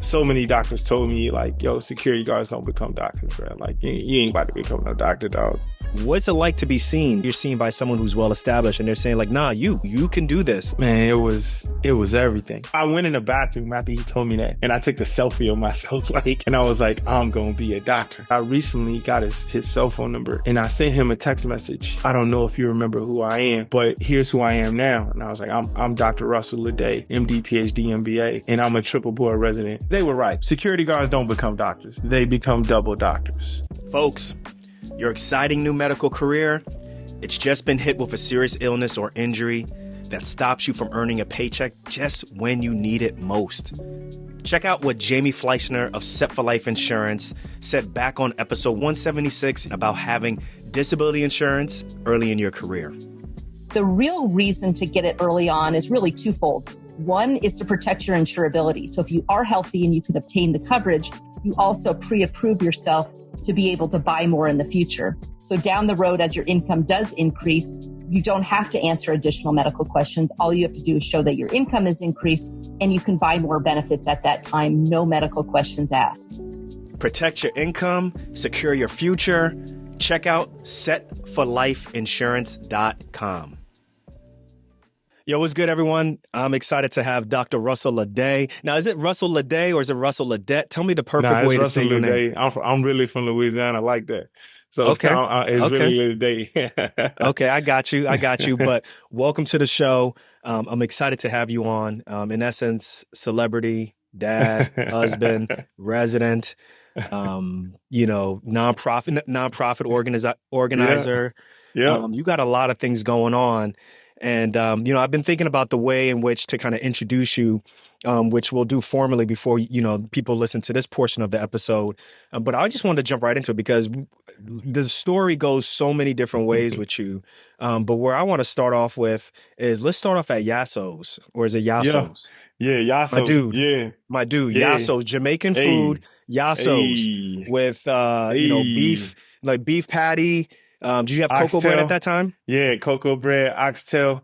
So many doctors told me like, yo, security guards don't become doctors, bro. Like you ain't about to become no doctor, dog. What's it like to be seen? You're seen by someone who's well established and they're saying like, nah, you can do this. Man, it was everything. I went in the bathroom after he told me that, and I took the selfie of myself, like, and I was like, I'm gonna be a doctor. I recently got his cell phone number, and I sent him a text message. I don't know if you remember who I am, but here's who I am now. And I was like, I'm Dr. Russell Ledet, MD, PhD, MBA, and I'm a triple board resident. They were right. Security guards don't become doctors. They become double doctors. Folks, your exciting new medical career, it's just been hit with a serious illness or injury that stops you from earning a paycheck just when you need it most. Check out what Jamie Fleischner of Set for Life Insurance said back on episode 176 about having disability insurance early in your career. The real reason to get it early on is really twofold. One is to protect your insurability. So if you are healthy and you can obtain the coverage, you also pre-approve yourself to be able to buy more in the future. So down the road, as your income does increase, you don't have to answer additional medical questions. All you have to do is show that your income is increased and you can buy more benefits at that time. No medical questions asked. Protect your income, secure your future. Check out setforlifeinsurance.com. Yo, what's good, everyone? I'm excited to have Dr. Russell Ledet. Now, is it Russell Ledet or is it Russell Ledet? Tell me the perfect way to say your name. I'm really from Louisiana, like that. So okay. It's really Ledet. Okay, I got you. But welcome to the show. I'm excited to have you on. In essence, celebrity, dad, husband, resident, nonprofit organizer. Yeah. You got a lot of things going on. And, I've been thinking about the way in which to kind of introduce you, which we'll do formally before, people listen to this portion of the episode. But I just wanted to jump right into it because the story goes so many different ways with you. But where I want to start off with is let's start off at Yasso's, or is it Yasso's? Yeah, Yasso's. My dude, Yeah. Yasso's, Jamaican food, Yasso's with, beef, like beef patty. Did you have cocoa bread at that time? Yeah, cocoa bread, oxtail,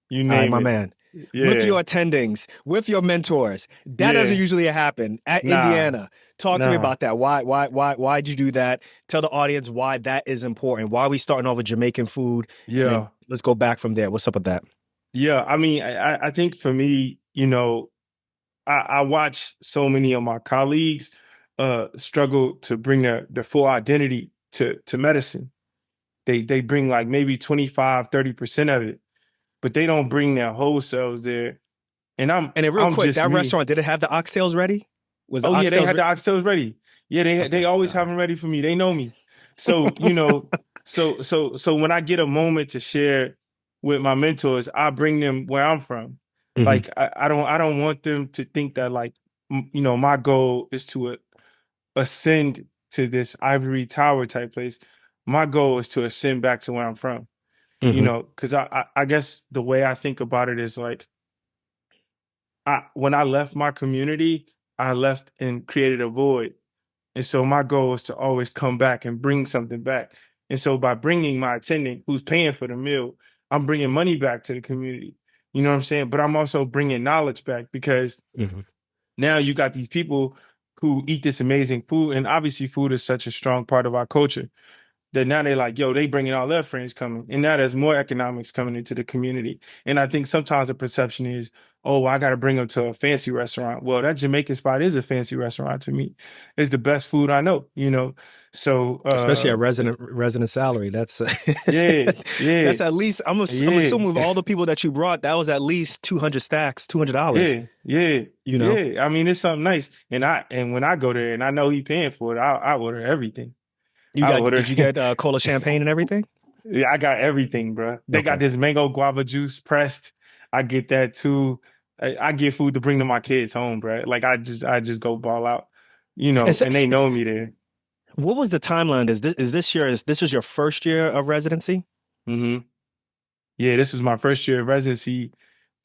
you name All right, it. my man. Yeah. With your attendings, with your mentors. That doesn't usually happen at Indiana. Talk to me about that. Why'd you do that? Tell the audience why that is important. Why are we starting off with Jamaican food? Yeah. Let's go back from there. What's up with that? Yeah, I mean, I think for me, I watch so many of my colleagues struggle to bring their full identity to medicine. They bring like maybe 25-30% of it, but they don't bring their whole selves there. And real quick, that restaurant, did it have the oxtails ready? They had the oxtails ready. Yeah, they always have them ready for me. They know me. So, so when I get a moment to share with my mentors, I bring them where I'm from. Mm-hmm. Like I don't want them to think that like, my goal is to ascend to this ivory tower type place. My goal is to ascend back to where I'm from, because I guess the way I think about it is like, when I left my community, I left and created a void. And so my goal is to always come back and bring something back. And so by bringing my attendant who's paying for the meal, I'm bringing money back to the community. You know what I'm saying? But I'm also bringing knowledge back because now you got these people who eat this amazing food. And obviously food is such a strong part of our culture. That now they're like, yo, they bringing all their friends coming. And now there's more economics coming into the community. And I think sometimes the perception is, oh, I got to bring them to a fancy restaurant. Well, that Jamaican spot is a fancy restaurant to me. It's the best food I know, So especially at resident salary, that's yeah. That's at least I'm assuming with all the people that you brought, that was at least $200. Yeah. Yeah. I mean, it's something nice. And when I go there and I know he paying for it, I order everything. Did you get cola champagne and everything? Yeah, I got everything, bro. They got this mango guava juice pressed. I get that too. I get food to bring to my kids home, bro. Like I just go ball out, and they know me there. What was the timeline? This is your first year of residency? Mm-hmm. Yeah, this was my first year of residency,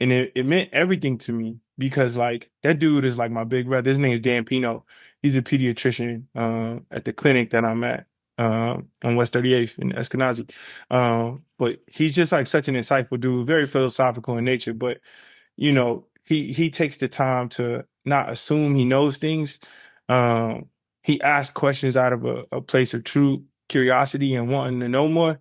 and it meant everything to me because like that dude is like my big brother. His name is Dan Pino. He's a pediatrician at the clinic that I'm at. On West 38th in Eskenazi. But he's just like such an insightful dude, very philosophical in nature. But, he takes the time to not assume he knows things. Um, he asks questions out of a place of true curiosity and wanting to know more.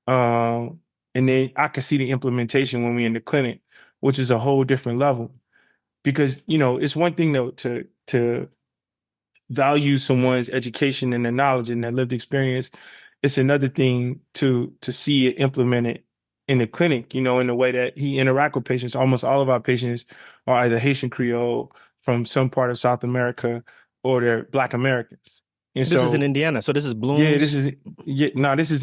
Um, and then I can see the implementation when we're in the clinic, which is a whole different level. Because, it's one thing to value someone's education and their knowledge and their lived experience. It's another thing to see it implemented in the clinic, in the way that he interact with patients. Almost all of our patients are either Haitian Creole from some part of South America or they're Black Americans. And This is in so Indiana. So this is yeah, Bloom's. this is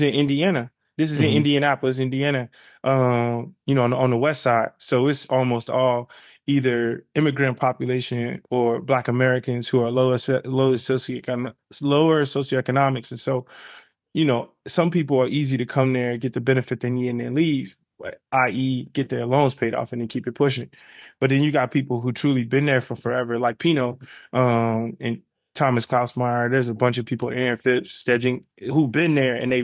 in Indiana. This is in Hmm. Indianapolis, Indiana. On the west side. So it's almost all either immigrant population or Black Americans who are lower socioeconomics. And so, some people are easy to come there, get the benefit they need, and then leave, i.e., get their loans paid off and then keep it pushing. But then you got people who truly been there for forever, like Pino, and Thomas Klausmeyer. There's a bunch of people, Aaron Phipps, Stedging, who've been there and they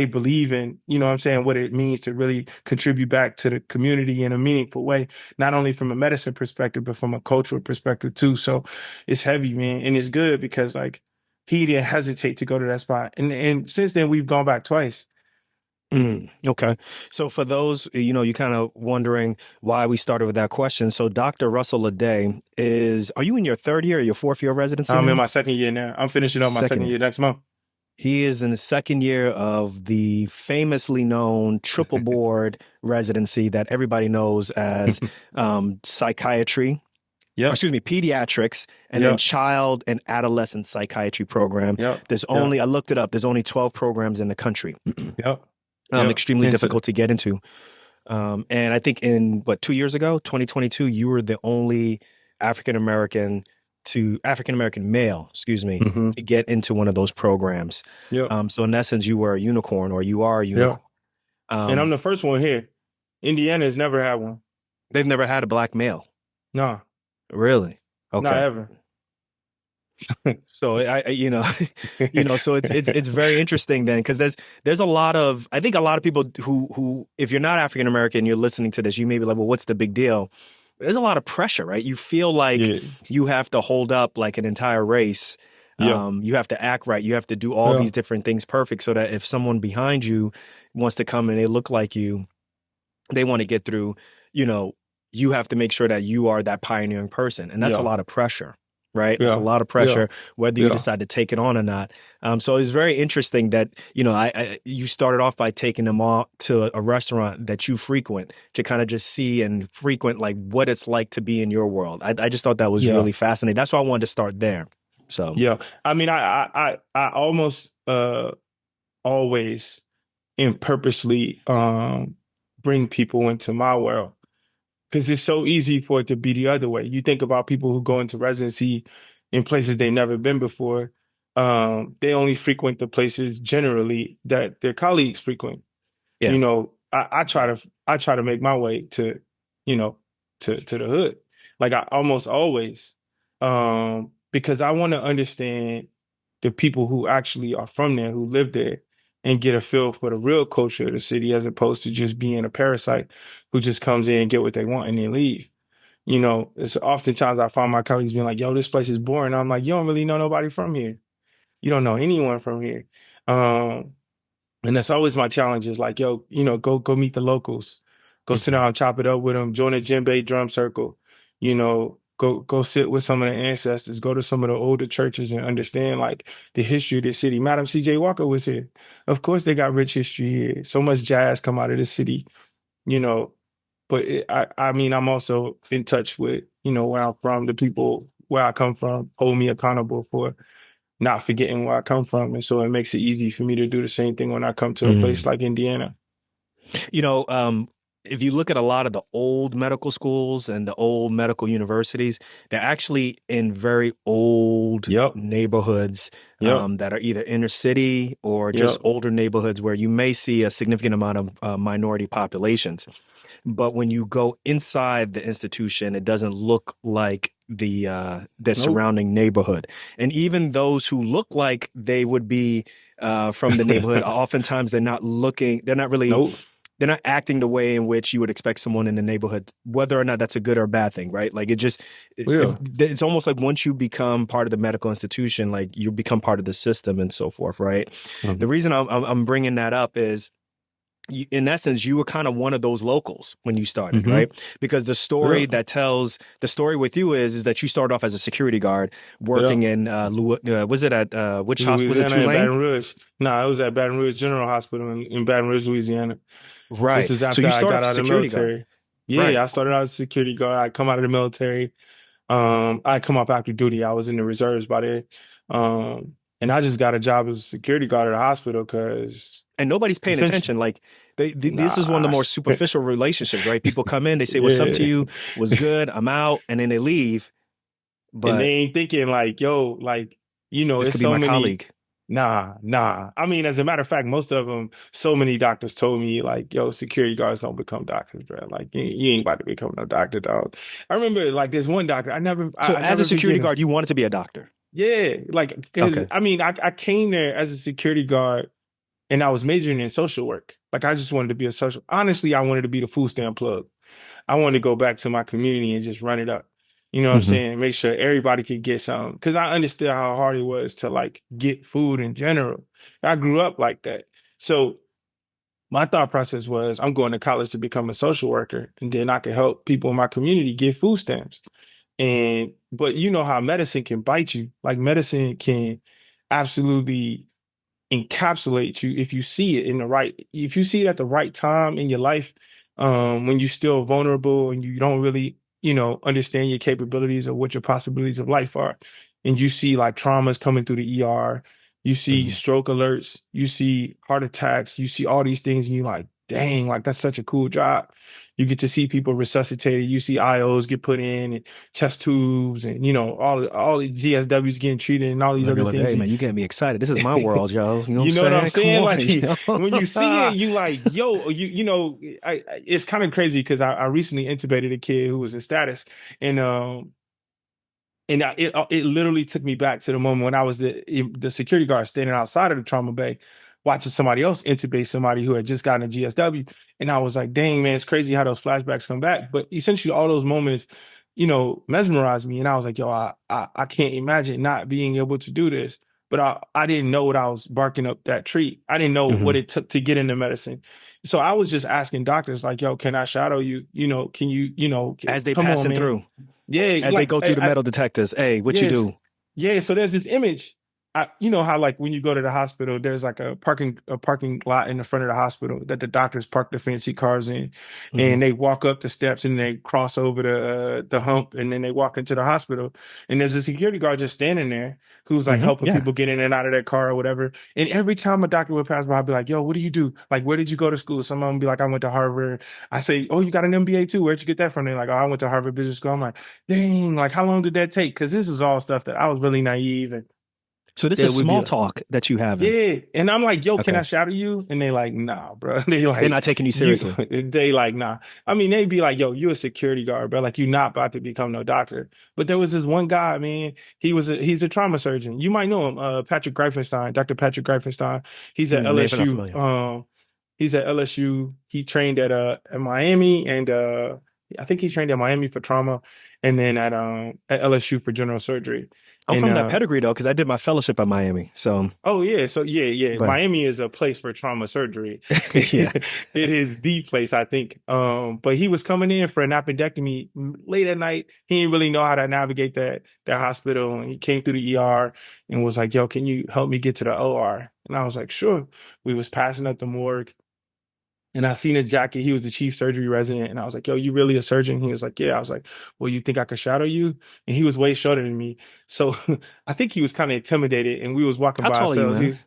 believe in, what I'm saying, what it means to really contribute back to the community in a meaningful way, not only from a medicine perspective, but from a cultural perspective too. So it's heavy, man. And it's good because like he didn't hesitate to go to that spot. And since then we've gone back twice. Okay. So for those, you kind of wondering why we started with that question. So Dr. Russell Ledet are you in your third year or your fourth year of residency I'm in now? my second year now. I'm finishing up my Second second year. year next month. He is in the second year of the famously known triple board residency that everybody knows as psychiatry, or Yep. excuse me, pediatrics, and then Yep. child and adolescent psychiatry program. Yep. There's Yep. only, I looked it up, there's only 12 programs in the country. Yep. Yep. Extremely difficult to get into. And I think in 2 years ago, 2022, you were the only African American male, excuse me, Mm-hmm. to get into one of those programs. Yep. So in essence, you were a unicorn, or you are a Yep. unicorn. And I'm Um, the first one here. Indiana has never had one. they've never had a black male, Nah, really. not Okay. ever. So so it's very interesting then, because there's a lot of, I think a lot of people who if you're not African American, you're listening to this, you may be like, well, what's the big deal? There's a lot of pressure, right? You feel like Yeah. you have to hold up like an entire race. Yeah. You have to act right. You have to do all Yeah. these different things perfect, so that if someone behind you wants to come and they look like you, they want to get through, you have to make sure that you are that pioneering person. And that's a Yeah. lot of pressure, right? It's a Yeah. lot of Yeah. pressure, whether you Yeah. decide to take it on or not. So it's very interesting that, you started off by taking them all to a restaurant that you frequent to kind of just see and frequent like what it's like to be in your world. I just thought that was Yeah. really fascinating. That's why I wanted to start there. So, Yeah. I mean, I almost always and purposely bring people into my world because it's so easy for it to be the other way. You think about people who go into residency in places they've never been before. They only frequent the places generally that their colleagues frequent. yeah. I try to make my way to, to the hood. Like I almost always, because I want to understand the people who actually are from there, who live there, and get a feel for the real culture of the city, as opposed to just being a parasite who just comes in and get what they want and then leave. It's oftentimes I find my colleagues being like, "Yo, this place is boring." I'm like, "You don't really know nobody from here. You don't know anyone from here." Um, and that's always my challenge is like, yo, go meet the locals, go sit Mhm. down, chop it up with them, join a djembe drum circle, go sit with some of the ancestors, go to some of the older churches and understand like the history of this city. Madam C.J. Walker was here. Of course, they got rich history here. So much jazz come out of this city, you know. But I mean, I'm also in touch with, where I'm from, the people where I come from hold me accountable for not forgetting where I come from. And so it makes it easy for me to do the same thing when I come to a place Mm. like Indiana. You know, if you look at a lot of the old medical schools and the old medical universities, they're actually in very old Yep. neighborhoods Yep. that are either inner city or just Yep. older neighborhoods where you may see a significant amount of minority populations. But when you go inside the institution, it doesn't look like the Nope. surrounding neighborhood. And even those who look like they would be from the neighborhood, oftentimes they're not really Nope. they're not acting the way in which you would expect someone in the neighborhood, whether or not that's a good or bad thing, right? Like it just, if Yeah. it's almost like once you become part of the medical institution, like you become part of the system and so forth, right? The Mhm. reason I'm bringing that up is, in essence, you were kind of one of those locals when you started, Hmm. right? Because the Yeah. story that tells the story with you is that you started off as a security guard Yeah. working in, was it at which hospital? Was it Louisiana and Tulane? Baton Rouge. No, it was at Baton Rouge General Hospital in Baton Rouge, Louisiana. This Right. is So after you I start got off out as of the security guard, military. Yeah, right? I started out as a security guard. I come out of the military. I come off active duty. I was in the reserves by then. And I just got a job as a security guard at a hospital because And nobody's paying essentially, attention. Like this is one of the nah. more superficial relationships, right? People come in, they say, "What's up to Yeah. you? Was good? I'm out," and then they leave. And they But ain't thinking like, yo, like, this it's could be so my many. colleague. Nah. I mean, as a matter of fact, most of them, so many doctors told me, like, yo, security guards don't become doctors, bro. Like, you ain't about to become no doctor, dog. I remember, like, this one doctor, So I as a never security forget him. guard, you wanted to be a doctor. Yeah, like, because, Okay. I mean, I came there as a security guard and I was majoring in social work. Like, I just wanted to be a honestly, I wanted to be the food stamp plug. I wanted to go back to my community and just run it up. You know what I'm Hmm. saying? Make sure everybody could get something. Because I understood how hard it was to like get food in general. I grew up like that. So my thought process was I'm going to college to become a social worker and then I can help people in my community get food stamps. And but you know how medicine can bite you. Like medicine can absolutely encapsulate you if you see it in the right if you see it at the right time in your life, when you're still vulnerable and you don't really understand your capabilities or what your possibilities of life are, and you see like traumas coming through the ER, you see Hmm. stroke alerts, you see heart attacks, you see all these things and you're like, dang, like that's such a cool job. You get to see people resuscitated, you see IOs get put in and chest tubes and all the GSWs getting treated and all these Look, other look, hey things. man, you getting me excited. This is my world, yo. You know what I'm You know what I'm saying? Come saying? on, Like when you see it, yo. you like, yo, it's kind of crazy because I recently intubated a kid who was in status, and it literally took me back to the moment when I was the security guard standing outside of the trauma bay, watching somebody else intubate somebody who had just gotten a GSW, and I was like, dang man, it's crazy how those flashbacks come back. But essentially, all those moments, mesmerized me, and I was like, yo, I can't imagine not being able to do this. But I didn't know what I was barking up that tree. I didn't know what Hmm. it took to get into medicine. So I was just asking doctors like, yo, can I shadow you? Can you, As they come on, passing man. through, Yeah, as they like go through the metal detectors, hey, what you yes. do? Yeah, so there's this image. You know how like when you go to the hospital, there's like a parking lot in the front of the hospital that the doctors park the fancy cars in, Hmm. and they walk up the steps and they cross over the hump, and then they walk into the hospital, and there's a security guard just standing there who's like Hmm. helping Yeah. people get in and out of their car or whatever. And every time a doctor would pass by, I'd be like, "Yo, what do you do? Like, where did you go to school?" Some of them be like, "I went to Harvard." I say, "Oh, you got an MBA too? Where'd you get that from?" They're like, "Oh, I went to Harvard Business School." I'm like, dang, like how long did that take? Because this is all stuff that I was really naive and So this they is would be small like, talk that you having. yeah. And I'm like, yo, can I Okay. shadow you? And they like, nah, bro. They They're like, not taking you you, seriously. they like, nah. I mean, they'd be like, yo, you're a security guard, bro. Like, you're not about to become no doctor. But there was this one guy, man. He's a trauma surgeon. You might know him, Patrick Greifenstein, Dr. Patrick Greifenstein. He's at Name not LSU. familiar. He's at LSU. He trained at Miami and I think he trained at Miami for trauma and then at LSU for general surgery. I'm And from that pedigree though, because I did my fellowship at Miami. So, oh yeah, so yeah. but Miami is a place for trauma surgery. yeah. It is the place, I think. But he was coming in for an appendectomy late at night. He didn't really know how to navigate that hospital, and he came through the ER and was like, "Yo, can you help me get to the OR?" And I was like, "Sure." We was passing up the morgue. And I seen his jacket. He was the chief surgery resident. And I was like, yo, you really a surgeon? He was like, yeah. I was like, well, you think I could shadow you? And he was way shorter than me. So I think he was kind of intimidated. And we was walking How by tall are you, ourselves. He man? was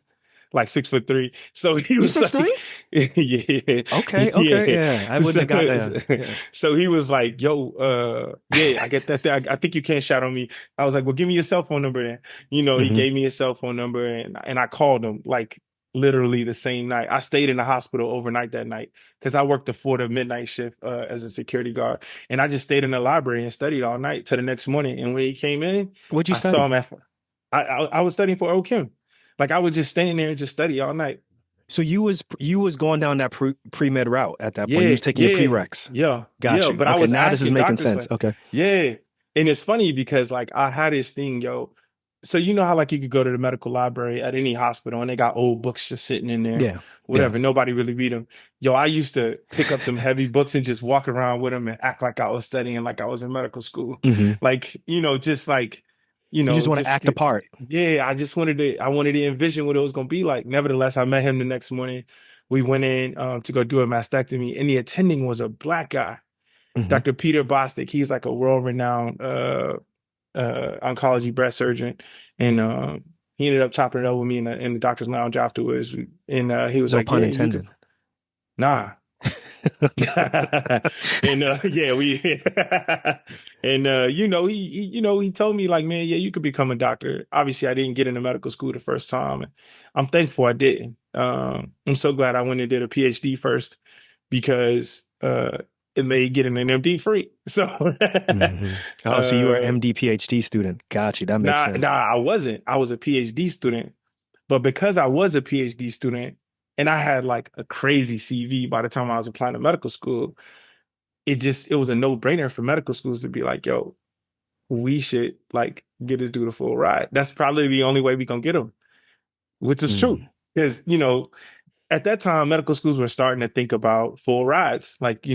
like 6'3". So he You was six like, three? yeah, Okay, okay, yeah. yeah. I wouldn't So, have got there. Yeah. so he was like, yo, yeah, I get that. I think you can't shadow me. I was like, well, give me your cell phone number then. He Hmm. gave me his cell phone number and I called him like literally the same night. I stayed in the hospital overnight that night because I worked the 4 to midnight shift as a security guard. And I just stayed in the library and studied all night till the next morning. And when he came in, What'd you I saw study? him I was studying for OChem. Like I would just stay in there and just study all night. So you was going down that pre-med route at that point. You Yeah, was taking your yeah, prereqs. yeah, Got yeah. you. But I Okay, was now this is asking making doctors sense. like, Okay. yeah. And it's funny because like I had this thing, yo. So you know how like you could go to the medical library at any hospital and they got old books just sitting in there, Yeah. Yeah. whatever. Nobody really read them. Yo, I used to pick up them heavy books and just walk around with them and act like I was studying, like I was in medical school. Hmm. Like, just like, You just want to just act a part. yeah, I wanted to envision what it was gonna be like. Nevertheless, I met him the next morning. We went in to go do a mastectomy, and the attending was a black guy, Hmm. Dr. Peter Bostic. He's like a world-renowned oncology breast surgeon, and he ended up chopping it up with me in the doctor's lounge afterwards. And he was No like, pun "Yeah, you could, intended. nah." And yeah, we and he told me like, man, yeah, you could become a doctor. Obviously, I didn't get into medical school the first time, and I'm thankful I didn't. I'm so glad I went and did a PhD first because it made getting an MD free. So Hmm. Oh, so you were an uh MD PhD student. Got you. That makes nah, sense. I wasn't. I was a PhD student. But because I was a PhD student and I had like a crazy CV by the time I was applying to medical school, it was a no-brainer for medical schools to be like, yo, we should like get this dude a full ride. That's probably the only way we gonna get him, which is true. Mm. Because, at that time, medical schools were starting to think about full rides, like,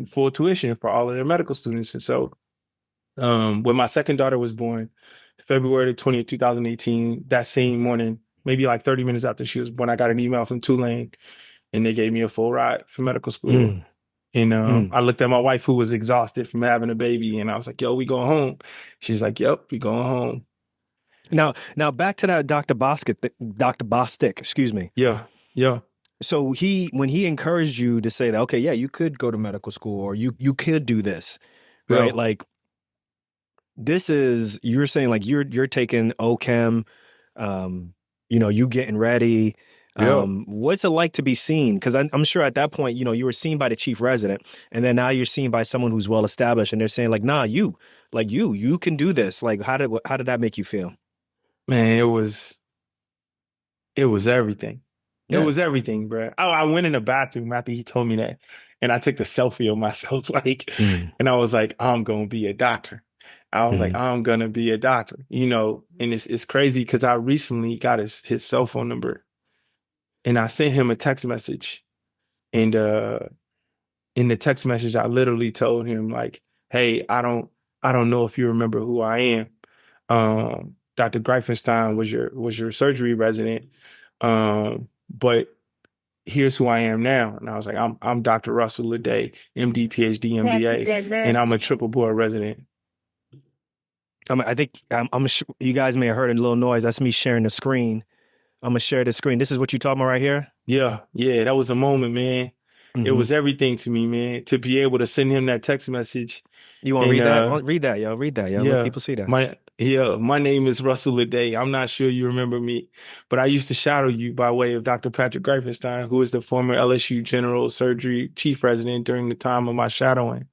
full tuition for all of their medical students. And so when my second daughter was born, February 20th, 2018, that same morning, maybe like 30 minutes after she was born, I got an email from Tulane and they gave me a full ride for medical school. Mm. And Mm. I looked at my wife who was exhausted from having a baby and I was like, yo, we going home. She's like, yep, we going home. Now back to that Dr. Bostic, excuse me. Yeah, yeah, So when he encouraged you to say that, okay, yeah, you could go to medical school or you could do this, right? yeah, Like you're saying like you're taking OChem, you getting ready. yeah. What's it like to be seen? Because I'm sure at that point, you were seen by the chief resident, and then now you're seen by someone who's well established, and they're saying like, nah, you can do this. Like, how did that make you feel? Man, it was everything. It Yeah. was everything, bro. I went in the bathroom after he told me that, and I took the selfie of myself, like, Mm. and I was like, I'm gonna be a doctor. I was like, Mm. I'm gonna be a doctor, and it's crazy because I recently got his cell phone number, and I sent him a text message, and in the text message, I literally told him like, hey, I don't know if you remember who I am. Dr. Greifenstein was your surgery resident. But here's who I am now. And I was like, I'm Dr. Russell Ledet, MD, PhD, MBA, and I'm a triple board resident. I think I'm sure you guys may have heard a little noise. That's me sharing the screen. I'm gonna share the screen. This is what you're talking about right here. Yeah, yeah, that was a moment, man. It Hmm. was everything to me, man, to be able to send him that text message. You want to And read that? Read that, yo. Read that, yo. Let yeah, people see that. my name is Russell Ledet. I'm not sure you remember me, but I used to shadow you by way of Dr. Patrick Greifenstein, who is the former LSU General Surgery Chief Resident during the time of my shadowing.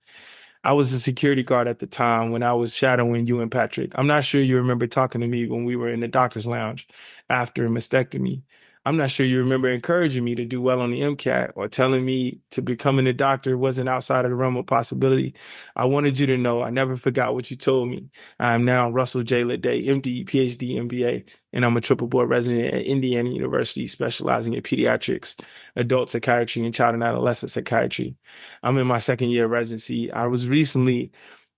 I was a security guard at the time when I was shadowing you and Patrick. I'm not sure you remember talking to me when we were in the doctor's lounge after a mastectomy. I'm not sure you remember encouraging me to do well on the MCAT or telling me to becoming a doctor wasn't outside of the realm of possibility. I wanted you to know I never forgot what you told me. I am now Russell J. Ledet, MD, PhD, MBA, and I'm a triple board resident at Indiana University specializing in pediatrics, adult psychiatry, and child and adolescent psychiatry. I'm in my second year of residency. I was recently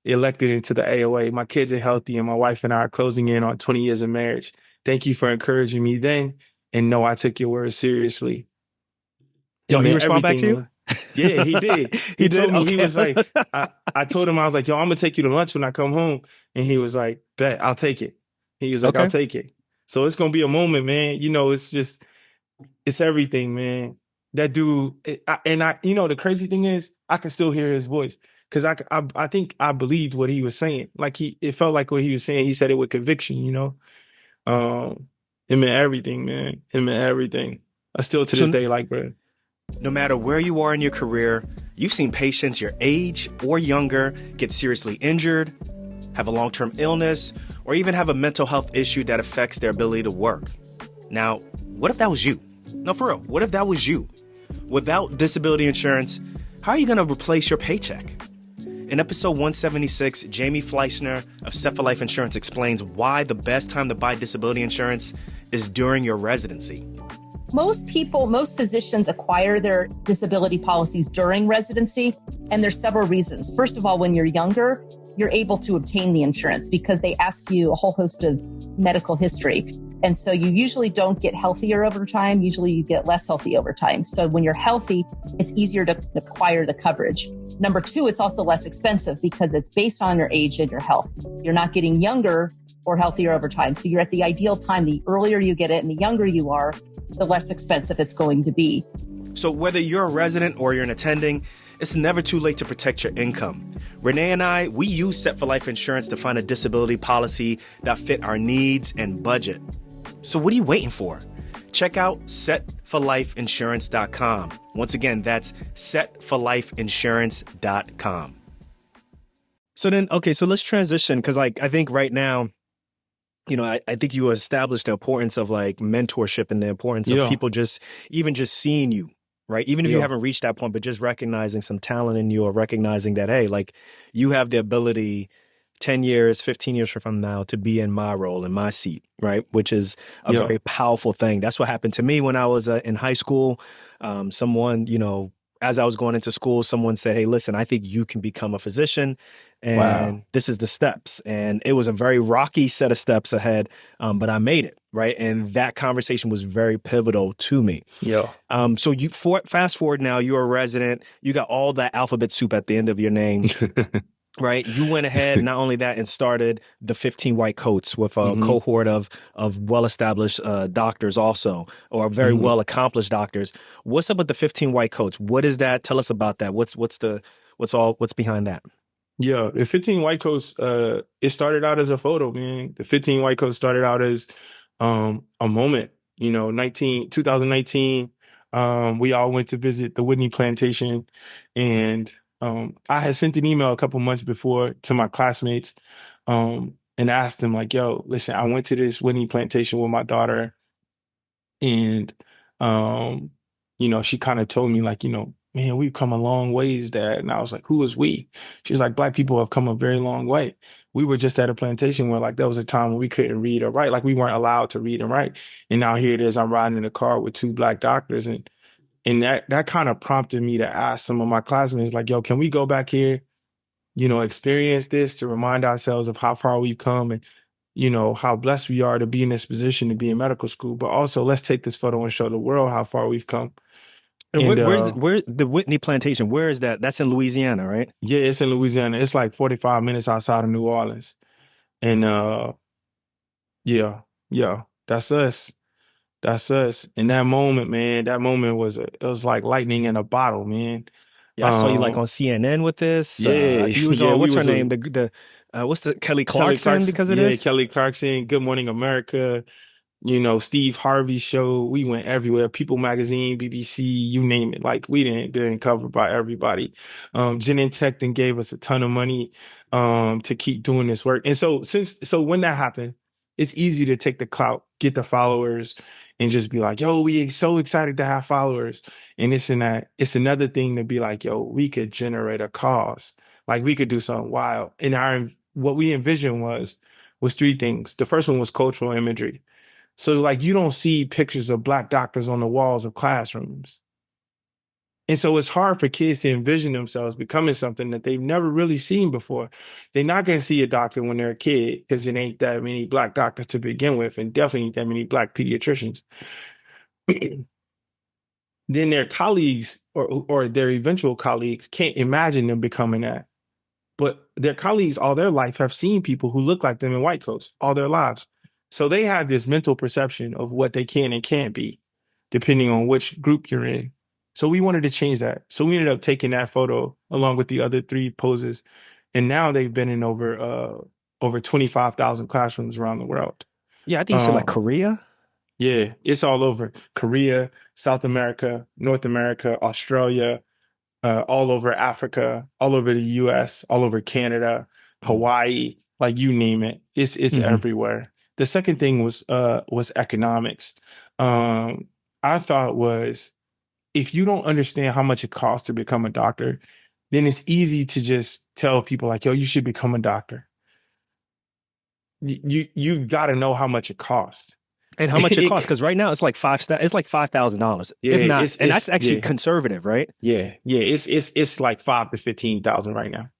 elected into the AOA. My kids are healthy, and my wife and I are closing in on 20 years of marriage. Thank you for encouraging me then, and know I took your words seriously. It Yo, he meant respond back to everything, you? man. Yeah, he did. He He did? told me he Okay. was like, I told him I was like, yo, I'm gonna take you to lunch when I come home, and he was like, bet I'll take it. He was like, I'll Okay. take it. So it's gonna be a moment, man. It's everything, man. That dude, the crazy thing is, I can still hear his voice because I think I believed what he was saying. Like it felt like what he was saying. He said it with conviction. Um, it meant everything, man. It meant everything. I still to this So day like, bro. no matter where you are in your career, you've seen patients your age or younger get seriously injured, have a long-term illness, or even have a mental health issue that affects their ability to work. Now, what if that was you? No, for real. What if that was you? Without disability insurance, how are you going to replace your paycheck? In episode 176, Jamie Fleischner of Set for Life Insurance explains why the best time to buy disability insurance is during your residency. Most physicians acquire their disability policies during residency, and there's several reasons. First of all, when you're younger, you're able to obtain the insurance because they ask you a whole host of medical history. And so you usually don't get healthier over time. Usually you get less healthy over time. So when you're healthy, it's easier to acquire the coverage. Number two, it's also less expensive because it's based on your age and your health. You're not getting younger or healthier over time. So you're at the ideal time. The earlier you get it and the younger you are, the less expensive it's going to be. So whether you're a resident or you're an attending, it's never too late to protect your income. Renee and I, we use Set for Life Insurance to find a disability policy that fit our needs and budget. So what are you waiting for? Check out setforlifeinsurance.com. Once again, that's setforlifeinsurance.com. So then, okay, so let's transition because I think right now, I think you established the importance of like mentorship and the importance of people just seeing you, right? Even if you haven't reached that point, but just recognizing some talent in you or recognizing that, hey, like you have the ability 10 years, 15 years from now to be in my role, in my seat, right? Which is a very powerful thing. That's what happened to me when I was in high school. Someone, as I was going into school, someone said, hey, listen, I think you can become a physician. And this is the steps. And it was a very rocky set of steps ahead, but I made it, right? And that conversation was very pivotal to me. So you fast forward now, you're a resident, you got all that alphabet soup at the end of your name. Right. You went ahead, not only that, and started the 15 White Coats with a cohort of well-established doctors also, or very well-accomplished doctors. What's up with the 15 White Coats? What is that? Tell us about that. What's behind that? Yeah, the 15 White Coats, it started out as a photo, man. The 15 White Coats started out as a moment, 2019. We all went to visit the Whitney plantation, and I had sent an email a couple months before to my classmates and asked them like, yo, listen, I went to this Whitney plantation with my daughter, and she kind of told me like, man, we've come a long ways, Dad. And I was like, who is we? She was like, Black people have come a very long way. We were just at a plantation where like there was a time when we couldn't read or write, like we weren't allowed to read and write. And now here it is, I'm riding in a car with two Black doctors, and that kind of prompted me to ask some of my classmates, like, yo, can we go back here, experience this to remind ourselves of how far we've come and, how blessed we are to be in this position to be in medical school. But also let's take this photo and show the world how far we've come. And where's the Whitney plantation? Where is that? That's in Louisiana, right? Yeah, it's in Louisiana. It's like 45 minutes outside of New Orleans. And yeah, that's us. That's us. In that moment, man, it was like lightning in a bottle, man. Yeah, I saw you like on CNN with this. Yeah, you was on, what's her name? What's the Kelly Clarkson because of this? Yeah, Kelly Clarkson, Good Morning America, Steve Harvey's show. We went everywhere. People Magazine, BBC, you name it. Like we didn't been covered by everybody. Genentech then gave us a ton of money to keep doing this work. And so when that happened, it's easy to take the clout, get the followers, and just be like, yo, we so excited to have followers. And this and that. It's another thing to be like, yo, we could generate a cause. Like we could do something wild. And what we envisioned was three things. The first one was cultural imagery. So like you don't see pictures of Black doctors on the walls of classrooms. And so it's hard for kids to envision themselves becoming something that they've never really seen before. They're not going to see a doctor when they're a kid because it ain't that many Black doctors to begin with, and definitely ain't that many Black pediatricians. Then their colleagues or their eventual colleagues can't imagine them becoming that. But their colleagues all their life have seen people who look like them in white coats all their lives. So they have this mental perception of what they can and can't be, depending on which group you're in. So we wanted to change that. So we ended up taking that photo along with the other three poses. And now they've been in over 25,000 classrooms around the world. Yeah, I think you said like Korea. Yeah, it's all over. Korea, South America, North America, Australia, all over Africa, all over the US, all over Canada, Hawaii, like you name it. It's everywhere. The second thing was economics. I thought was, if you don't understand how much it costs to become a doctor, then it's easy to just tell people like, yo, you should become a doctor. You got to know how much it costs. And how much it costs? Because right now it's like it's like $5,000, Yeah, if not, and that's actually yeah, conservative, right? yeah. It's like 5 to 15,000 right now.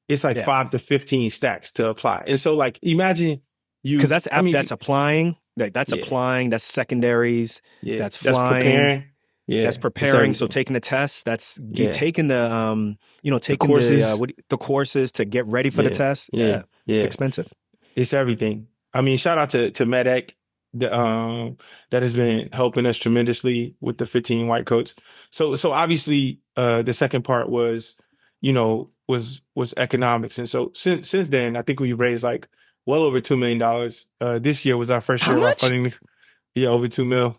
It's like Yeah, 5 to 15 stacks to apply. And so like imagine because you, I mean, that's applying, that's yeah, applying, that's secondaries, yeah. that's That's flying, preparing. Yeah, that's it's preparing. So everything. taking the tests, that's Yeah. taking the The taking the courses. the courses to get ready for the Yeah, test. yeah, Yeah, it's yeah. expensive. It's everything. I mean, shout out to MedEc, the that has been helping us tremendously with the 15 white coats. So obviously the second part was, was economics. And so since then, I think we raised like well over $2 million. This year was our first How year of our much? funding. Yeah, over 2 mil.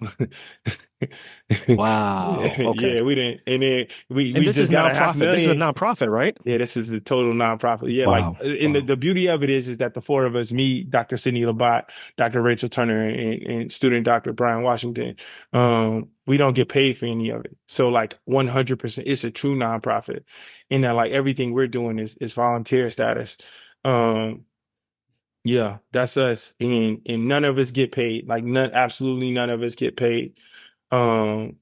Wow. Okay. Yeah, we didn't, and then And we this is just got a half nonprofit. This is a million. nonprofit, right? Yeah, this is a total nonprofit. Yeah, like, Wow. and Wow. the beauty of it is that the four of us, me, Dr. Sidney Labat, Dr. Rachel Turner, and student Dr. Brian Washington, we don't get paid for any of it. So like 100%, it's a true nonprofit. And that like everything we're doing is volunteer status. Um, yeah, that's us. And none of us get paid. Like absolutely none of us get paid. Um,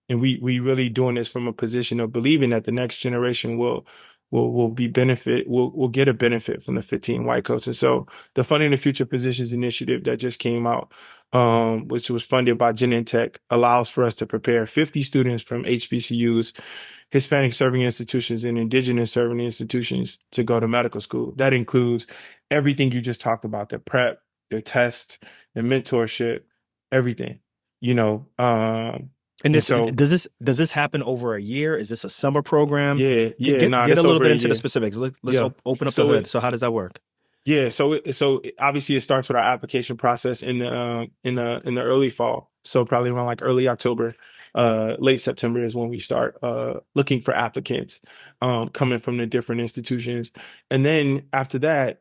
and we really doing this from a position of believing that the next generation will be benefit will get a benefit from the 15 white coats. And so the Funding the Future Positions initiative that just came out, which was funded by Genentech, allows for us to prepare 50 students from HBCUs, Hispanic serving institutions, and indigenous serving institutions to go to medical school. That includes everything you just talked about: the prep, the test, the mentorship, everything. You know, And and this so, does this happen over a year? Is this a summer program? yeah, yeah, nah, Get a that's little over bit a into the year. specifics. Let's Yeah. open up the So hood. it, So how does that work? yeah, obviously it starts with our application process in the early fall. So probably around like early October, late September is when we start looking for applicants coming from the different institutions. And then after that,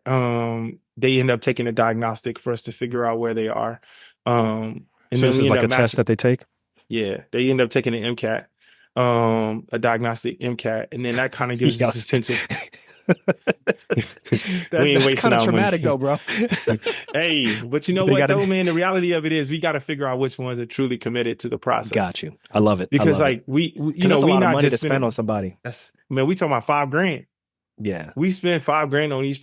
they end up taking a diagnostic for us to figure out where they are. And So then this we is end like up a test matching. that they take. Yeah, they end up taking an MCAT, a diagnostic MCAT, and then that kind of gives us a Yes. sense of we ain't That's wasting kind of our money. traumatic though, bro. Hey, but you know They what got to though, man? The reality of it is we got to figure out which ones are truly committed to the process. got you. I love it. I Because love it. like you Because know, that's a we lot of not money just to spend on spending. somebody. That's man, we talking about 5 grand. Yeah. We spent 5 grand on each.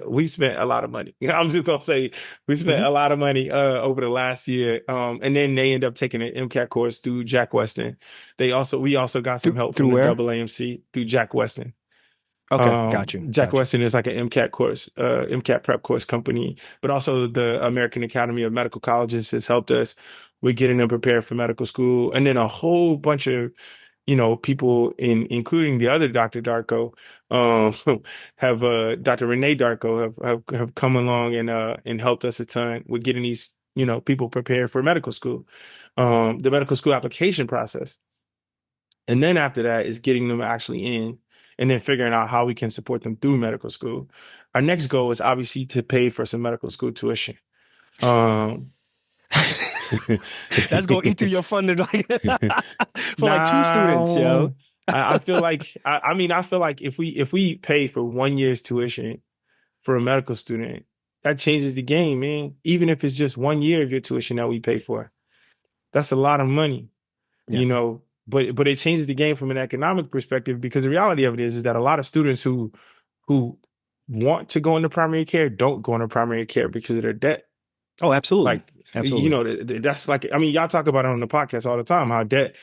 We spent a lot of money. I'm just gonna say we spent Hmm. a lot of money over the last year. And then they end up taking an MCAT course through Jack Weston. We also got some help Through from the where? AAMC through Jack Weston. Okay. Got you. Jack Got you. Weston is like an MCAT course, MCAT prep course company, but also the American Academy of Medical Colleges has helped us with getting them prepared for medical school. And then a whole bunch of, people including the other Dr. Darko, have Dr. Renee Darko have come along and helped us a ton with getting these, people prepared for medical school, the medical school application process. And then after that is getting them actually in and then figuring out how we can support them through medical school. Our next goal is obviously to pay for some medical school tuition. Um, That's gonna eat through your funding like for like two students, yo. now, I feel like I feel like if we pay for 1 year's tuition for a medical student, that changes the game, man. Even if it's just 1 year of your tuition that we pay for, that's a lot of money. Yeah. But it changes the game from an economic perspective because the reality of it is that a lot of students who want to go into primary care don't go into primary care because of their debt. Oh, absolutely. Like, Absolutely. that's like, I mean, y'all talk about it on the podcast all the time, how debt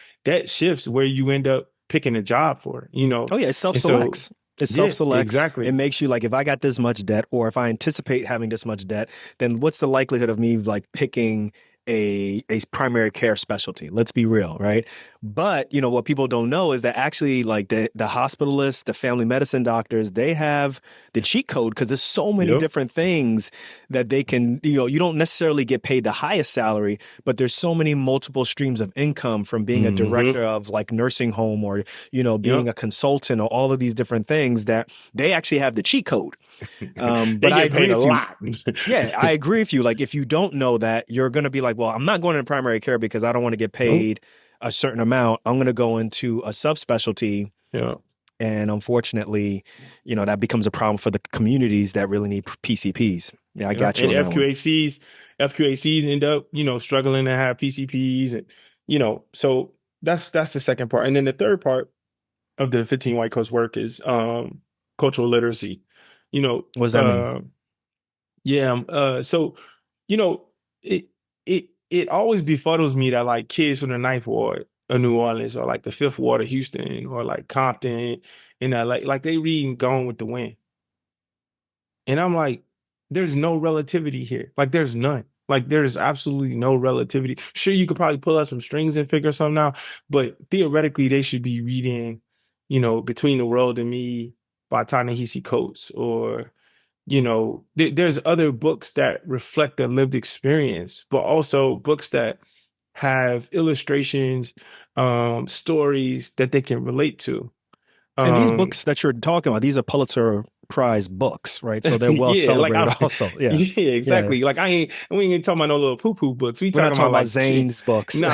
shifts where you end up picking a job for, Oh yeah, it and so, self-selects. It yeah, self-selects. It exactly. makes you like, if I got this much debt, or if I anticipate having this much debt, then what's the likelihood of me like picking a primary care specialty? Let's be real, right? But what people don't know is that actually like the hospitalists, the family medicine doctors, they have the cheat code because there's so many Yep. different things that they can, you don't necessarily get paid the highest salary, but there's so many multiple streams of income from being a Hmm. director of like nursing home, or being Yep. a consultant, or all of these different things, that they actually have the cheat code. But They I get agree paid a with you. lot. Yeah, I agree with you. Like if you don't know that, you're going to be like, well, I'm not going into primary care because I don't want to get Nope. paid a certain amount. I'm going to go into a subspecialty. Yeah. And unfortunately, that becomes a problem for the communities that really need PCPs. Yeah, I Yeah. got you And on that one. FQACs end up, struggling to have PCPs and, so that's the second part. And then the third part of the 15 White Coats work is cultural literacy. You know, What does that mean? uh yeah, so you know, it it always befuddles me that like kids from the Ninth Ward of New Orleans or like the Fifth Ward of Houston or like Compton and like they reading Gone with the Wind. And I'm like, there's no relativity here. Like there's none. Like there's absolutely no relativity. Sure, you could probably pull out some strings and figure something out, but theoretically they should be reading, Between the World and Me by Ta-Nehisi Coates or there's other books that reflect a lived experience, but also books that have illustrations, stories that they can relate to. And these Um, books that you're talking about, these are Pulitzer Prize books, right? So they're well yeah, like celebrated I'm, also. Yeah. yeah, Yeah. exactly. Like we ain't talking about no little poo-poo books. We We're not talking talking about about like shit. Zane's books. No.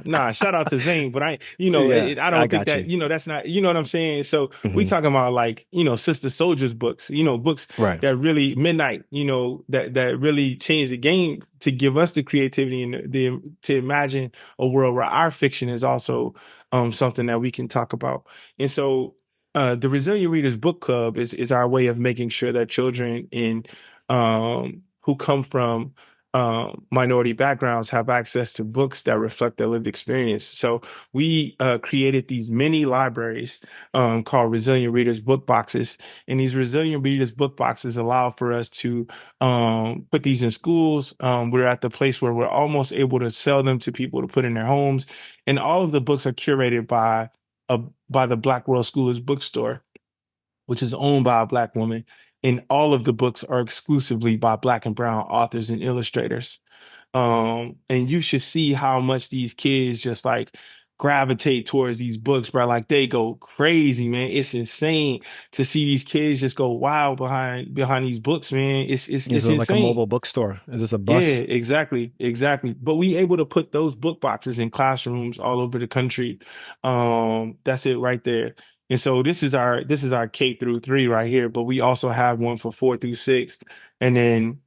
Nah. Shout out to Zane, but Yeah, I I don't think got that, you. that's not, you know what I'm saying? So we Hmm. talking about like, Sister Soldiers books, books Right. that really Midnight, that really changed the game to give us the creativity and to imagine a world where our fiction is also something that we can talk about. And so the Resilient Readers Book Club is our way of making sure that children in who come from minority backgrounds have access to books that reflect their lived experience. So we created these mini libraries called Resilient Readers Book Boxes, and these Resilient Readers Book Boxes allow for us to put these in schools. We're at the place where we're almost able to sell them to people to put in their homes, and all of the books are curated a by the Black World Scholars Bookstore, which is owned by a Black woman. And all of the books are exclusively by Black and Brown authors and illustrators. And you should see how much these kids just like gravitate towards these books, bro. Like they go crazy, man. It's insane to see these kids just go wild behind these books, man. Is It's it like a insane. mobile bookstore? Is this a Yeah, bus? exactly. But we able to put those book boxes in classrooms all over the country. That's it right there. And so this is our K through 3 right here, but we also have one for 4 through 6, and then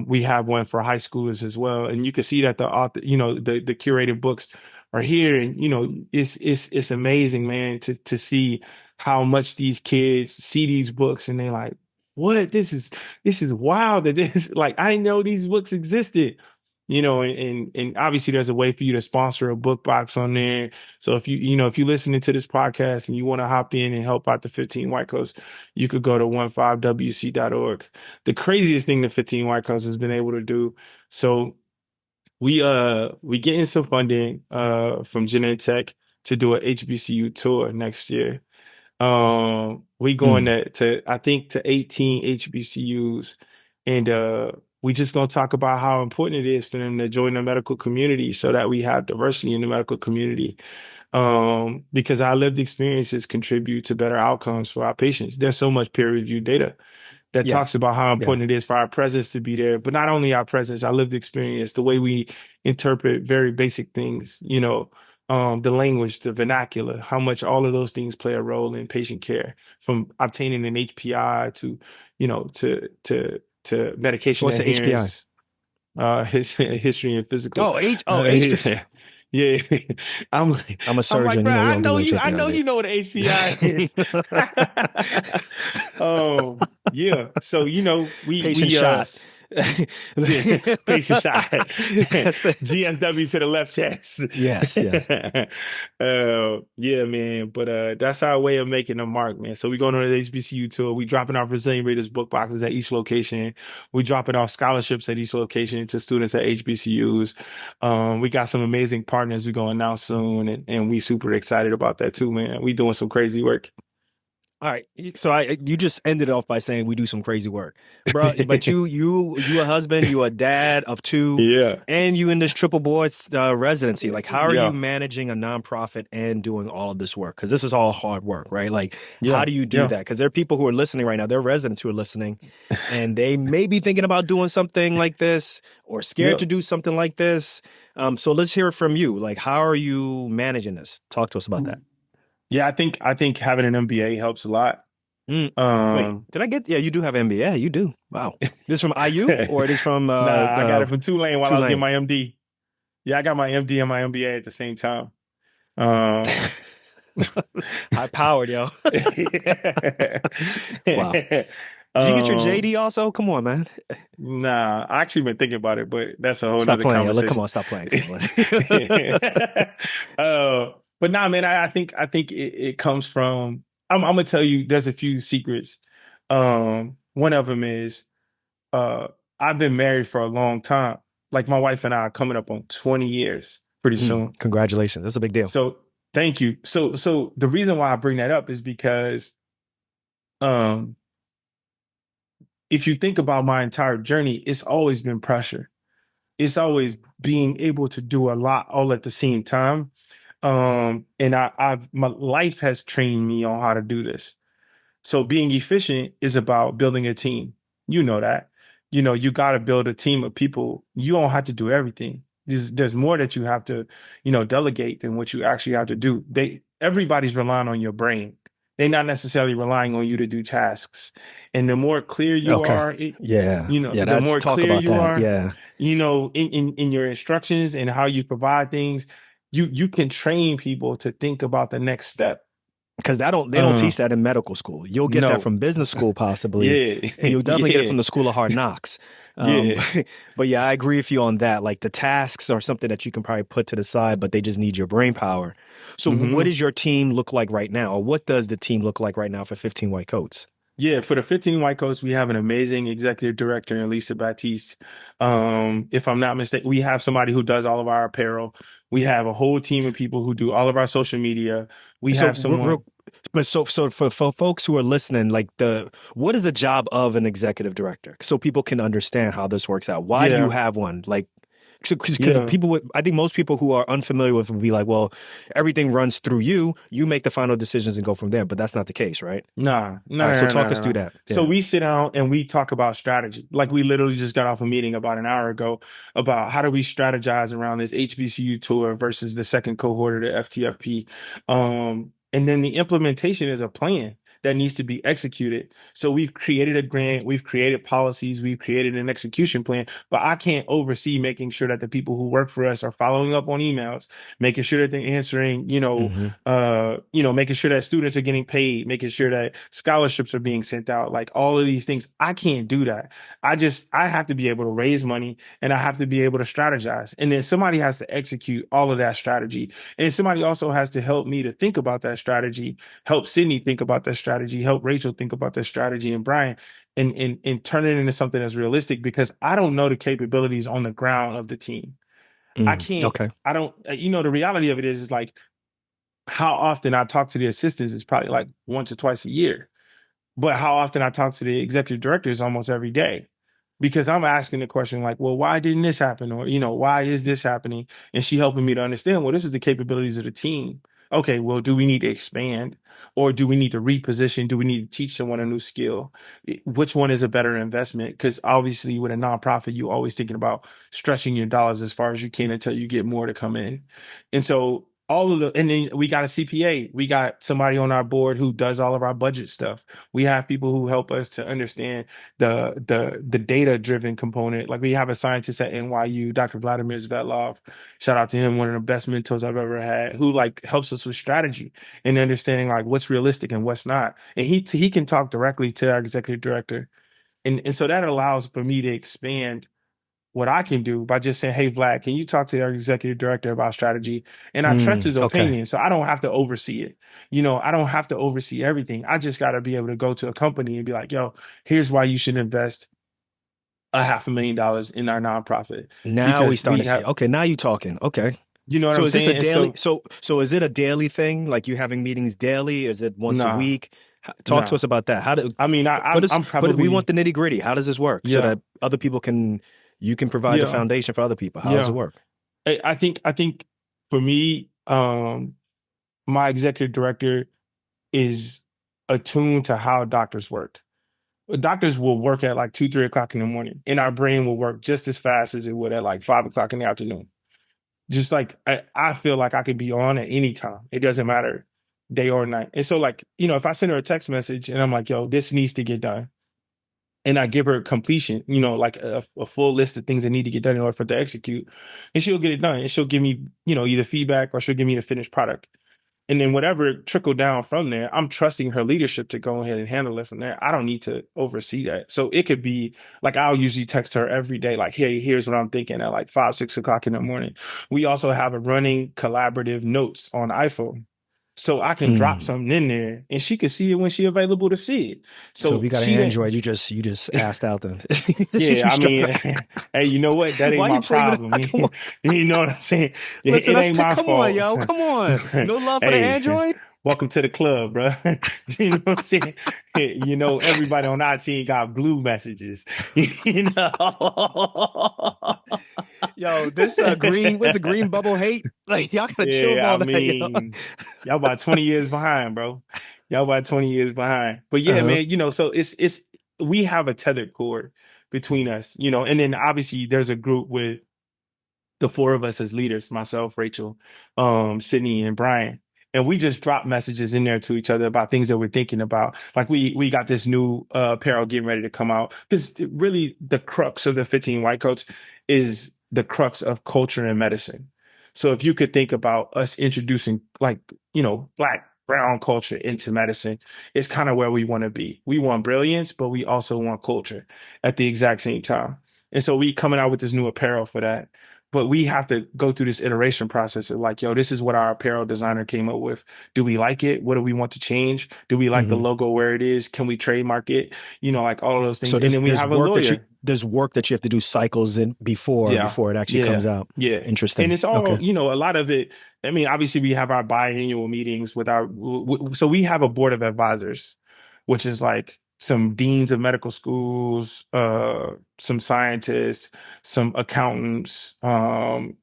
we have one for high schoolers as well. And you can see that the author, the curated books are here, and it's amazing, man, to see how much these kids see these books and they like, what? This is wild that this like I didn't know these books existed. And obviously there's a way for you to sponsor a book box on there. So if you're listening to this podcast and you want to hop in and help out the 15 White Coast, you could go to 15wc.org. The craziest thing the 15 White Coast has been able to do. So we getting some funding from Genentech to do a HBCU tour next year. We going Mm. to I think to 18 HBCUs, and we just gonna talk about how important it is for them to join the medical community so that we have diversity in the medical community. Because our lived experiences contribute to better outcomes for our patients. There's so much peer-reviewed data that Yeah. talks about how Yeah. important it is for our presence to be there, but not only our presence, our lived experience, the way we interpret very basic things, the language, the vernacular, how much all of those things play a role in patient care, from obtaining an HPI to, to medication What's the HPI? adherence, history and physical. Oh, H. Oh, HP. Yeah. Yeah. I'm like, I'm a I'm like, surgeon. bro, We I don't do know much you, I know HPI. you know what an HPI is. Yeah. So, Patient shot. yeah, patient shot. That's it. GSW to the left chest. Yes. Yes. Yeah, man. But that's our way of making a mark, man. So we going on the HBCU tour. We dropping off Resilient Readers book boxes at each location. We dropping off scholarships at each location to students at HBCUs. We got some amazing partners we're going to announce soon, and we super excited about that too, man. We doing some crazy work. All right. So you just ended off by saying we do some crazy work, bro. But you a husband, you a dad of two, Yeah. and you in this triple board residency. Like, how are you Yeah. managing a nonprofit and doing all of this work? Because this is all hard work, right? Like, how Yeah. do you do Yeah. that? Because there are people who are listening right now. There are residents who are listening, and they may be thinking about doing something like this or scared Yeah. to do something like this. So let's hear it from you. Like, how are you managing this? Talk to us about that. Yeah, I think having an MBA helps a lot. Mm. Wait, Um did I get? Yeah, you do have MBA. You do. Wow. This from IU or it is from Nah, I got it from Tulane while I was getting Tulane? my MD. Yeah, I got my MD and my MBA at the same time. Um High powered, yo. Wow. Did you get your um JD also? Come on, man. nah, I actually been thinking about it, but that's a whole Stop nother playing. Yo. Like, come conversation. on, stop playing. Come on. But nah, man, I think it comes from. I'm gonna tell you, there's a few secrets. One of them is uh, I've been married for a long time. Like my wife and I are coming up on 20 years pretty soon. Congratulations. That's a big deal. So thank you. So the reason why I bring that up is because um, if you think about my entire journey, it's always been pressure. It's always being able to do a lot all at the same time. And I've my life has trained me on how to do this. So being efficient is about building a team. You know that. You know, you got to build a team of people. You don't have to do everything. There's more that you have to, delegate than what you actually have to do. Everybody's relying on your brain. They're not necessarily relying on you to do tasks. And the more clear you Okay. are, Yeah. Yeah. the That's more talk clear about you that. are, Yeah. in your instructions and how you provide things, you can train people to think about the next step. Because they don't Uh, teach that in medical school. You'll get that no. from business school possibly, Yeah. and you'll definitely get it Yeah. from the school of hard knocks. Um, Yeah. but yeah, I agree with you on that. Like the tasks are something that you can probably put to the side, but they just need your brain power. So what Hmm. does your team look like right now? Or what does the team look like right now for 15 White Coats? Yeah, for the 15 White Coats, we have an amazing executive director in Lisa Baptiste. If I'm not mistaken, we have somebody who does all of our apparel. We have a whole team of people who do all of our social media. We So have someone, but so for folks who are listening, like what is the job of an executive director? So people can understand how this works out. Why do you yeah, have one? Like, because yeah. I think most people who are unfamiliar with would be like, well, everything runs through you. You make the final decisions and go from there. But that's not the case, right? Nah, no, All right. So no, no, talk no, us no, through no. that. So Yeah. we sit down and we talk about strategy. Like we literally just got off a meeting about an hour ago about how do we strategize around this HBCU tour versus the second cohort of the FTFP. And then the implementation is a plan that needs to be executed. So we've created a grant, we've created policies, we've created an execution plan, but I can't oversee making sure that the people who work for us are following up on emails, making sure that they're answering, Hmm. making sure that students are getting paid, making sure that scholarships are being sent out, like all of these things. I can't do that. I have to be able to raise money and I have to be able to strategize. And then somebody has to execute all of that strategy. And somebody also has to help me to think about that strategy, help Sydney think about that strategy, help Rachel think about that strategy, and Brian. And turn it into something that's realistic because I don't know the capabilities on the ground of the team. I can't, Okay. I don't, the reality of it is like how often I talk to the assistants is probably like once or twice a year. But how often I talk to the executive director is almost every day because I'm asking the question like, well, why didn't this happen? Or, why is this happening? And she helping me to understand, well, this is the capabilities of the team. Okay, well, do we need to expand or do we need to reposition? Do we need to teach someone a new skill? Which one is a better investment? Because obviously, with a nonprofit, you're always thinking about stretching your dollars as far as you can until you get more to come in. And so, and then we got a CPA. We got somebody on our board who does all of our budget stuff. We have people who help us to understand the data driven component. Like we have a scientist at NYU, Dr. Vladimir Svetlov. Shout out to him, one of the best mentors I've ever had, who like helps us with strategy and understanding like what's realistic and what's not. And he can talk directly to our executive director. And so that allows for me to expand what I can do by just saying, hey, Vlad, can you talk to our executive director about strategy? And I trust his Okay. opinion. So I don't have to oversee it. I don't have to oversee everything. I just got to be able to go to a company and be like, yo, here's why you should invest $500,000 in our nonprofit Now we because starting we to see. have, Okay. Now you talking. Okay. you know what So I'm is this a saying? And daily? so, So is it a daily thing? Like you having meetings daily? Is it once a nah, week? Talk to No. us about that. How do I mean, put us I'm put we want probably the nitty gritty. How does this work so yeah, that other people can you can provide the yeah, foundation for other people? How does it yeah. work? I think for me, my executive director is attuned to how doctors work. Doctors will work at like 2, 3 o'clock in the morning, and our brain will work just as fast as it would at like 5 o'clock in the afternoon. Just like I feel like I could be on at any time. It doesn't matter day or night. And so like, if I send her a text message and I'm like, yo, this needs to get done. And I give her completion, like a full list of things that need to get done in order for it to execute. And she'll get it done. And she'll give me, either feedback or she'll give me the finished product. And then whatever trickled down from there, I'm trusting her leadership to go ahead and handle it from there. I don't need to oversee that. So it could be like I'll usually text her every day, like, hey, here's what I'm thinking at like 5, 6 o'clock in the morning. We also have a running collaborative notes on iPhone. So I can drop Mm. something in there and she can see it when she's available to see it. So if So you got an she Android, didn't, you just asked out then. yeah, You I straight mean, up- hey, you know what? That ain't Why my you saving it? problem. Come on. You know what I'm saying? Listen, It that's ain't my come on, fault. yo. Come on. No love for the Hey, Android? welcome to the club, bro. You know what I'm saying? Everybody on our team got blue messages. You know? Yo, this green, what's the green bubble hate? Like y'all gotta chill with Yeah, I all that, yo. mean, y'all about 20 years behind, bro. Y'all about 20 years behind. But yeah, Uh-huh. man, so it's we have a tethered cord between us, and then obviously there's a group with the four of us as leaders, myself, Rachel, Sydney, and Brian. And we just drop messages in there to each other about things that we're thinking about. Like we got this new apparel getting ready to come out. Because really the crux of the 15 white coats is the crux of culture and medicine. So if you could think about us introducing like, black, brown culture into medicine, it's kind of where we want to be. We want brilliance, but we also want culture at the exact same time. And so we coming out with this new apparel for that. But we have to go through this iteration process of like, yo, this is what our apparel designer came up with. Do we like it? What do we want to change? Do we like the Hmm. logo where it is? Can we trademark it? Like all of those things. So And there's then we there's have a work that you lawyer. there's work that you have to do cycles in before Yeah. before it actually comes Yeah. out. Yeah. And Interesting. it's all, Okay. a lot of it. I mean, obviously we have our biannual meetings with so we have a board of advisors, which is like some deans of medical schools, some scientists, some accountants, and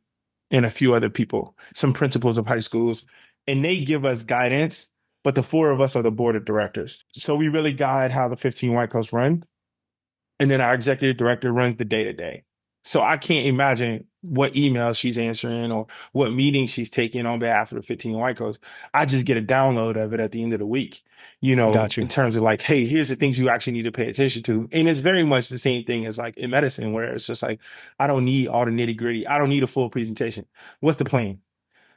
a few other people, some principals of high schools, and they give us guidance. But the four of us are the board of directors. So we really guide how the 15 White Coats run. And then our executive director runs the day to day. So I can't imagine what emails she's answering or what meetings she's taking on behalf of the 15 White Coats. I just get a download of it at the end of the week, Got in you. terms of like, hey, here's the things you actually need to pay attention to. And it's very much the same thing as like in medicine, where it's just like, I don't need all the nitty gritty. I don't need a full presentation. What's the plan?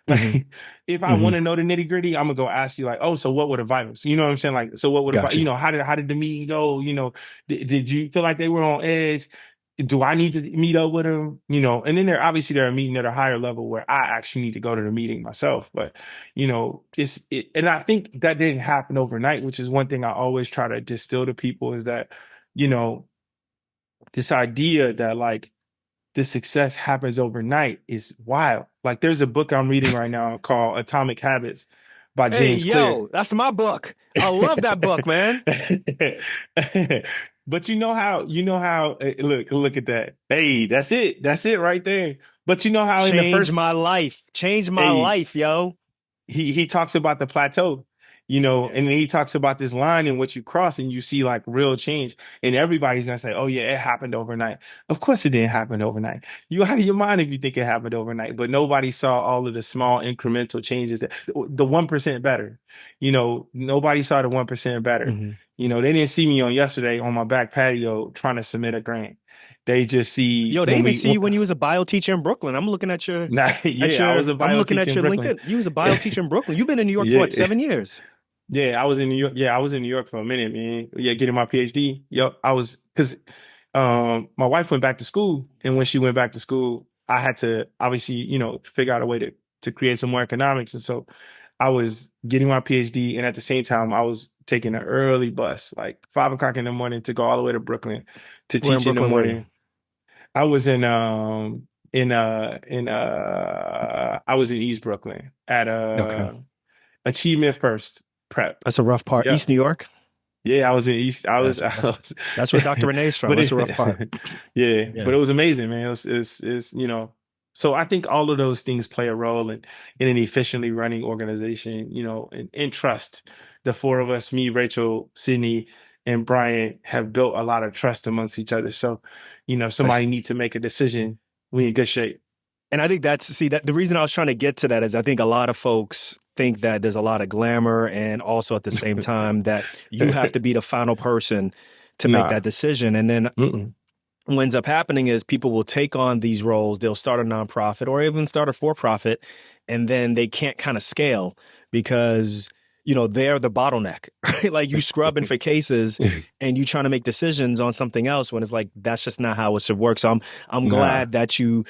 Hmm. Like, if I Hmm. want to know the nitty gritty, I'm gonna go ask you, like, oh, so what were the vitals? You know what I'm saying? Like, so what would Got you. how did the meeting go? Did you feel like they were on edge? Do I need to meet up with them? And then obviously they're a meeting at a higher level where I actually need to go to the meeting myself. But and I think that didn't happen overnight, which is one thing I always try to distill to people is that, you know, this idea that like the success happens overnight is wild. Like there's a book I'm reading right now called Atomic Habits by Hey, James Clear. yo, that's my book. I love that book, man. But look at that. Hey, that's it. That's it right there. But you know how in the Change first my life. Change my hey, life, yo. he talks about the plateau, Yeah. and then he talks about this line in which you cross and you see like real change. And everybody's gonna say, oh yeah, it happened overnight. Of course it didn't happen overnight. You out of your mind if you think it happened overnight, but nobody saw all of the small incremental changes that the 1% better. Nobody saw the 1% better. Hmm. They didn't see me on yesterday on my back patio trying to submit a grant. They just see Yo, they when even we see you when you was a bio teacher in Brooklyn. I'm looking nah, yeah, I was a I'm bio looking teacher at in your Brooklyn. LinkedIn. You was a bio teacher in Brooklyn. You've been in New York for what, Yeah. 7 years? Yeah, I was in New York. Yeah, I was in New York for a minute, man. Yeah, getting my PhD. Yep, I was because my wife went back to school, and when she went back to school, I had to obviously, figure out a way to create some more economics, and so I was getting my PhD, and at the same time, I was taking an early bus, like 5 o'clock in the morning, to go all the way to Brooklyn to Where in teach in the Brooklyn were you? morning. I was I was in East Brooklyn at Okay. Achievement First. prep. That's a rough part. Yeah. East New York. Yeah, I was in East. I That's was, that's where Dr. Renee's from. but That's a rough part. yeah, but Yeah. it was amazing, man. It's so I think all of those things play a role in an efficiently running organization, and trust. The four of us, me, Rachel, Sydney, and Brian, have built a lot of trust amongst each other. So, if That's- somebody needs to make a decision, we in good shape. And I think that the reason I was trying to get to that is I think a lot of folks think that there's a lot of glamour and also at the same time that you have to be the final person to make Nah. that decision. And then Mm-mm. what ends up happening is people will take on these roles, they'll start a nonprofit or even start a for-profit, and then they can't kind of scale because they're the bottleneck, right? Like you scrubbing for cases and you trying to make decisions on something else when it's like that's just not how it should work. So I'm Nah. glad that you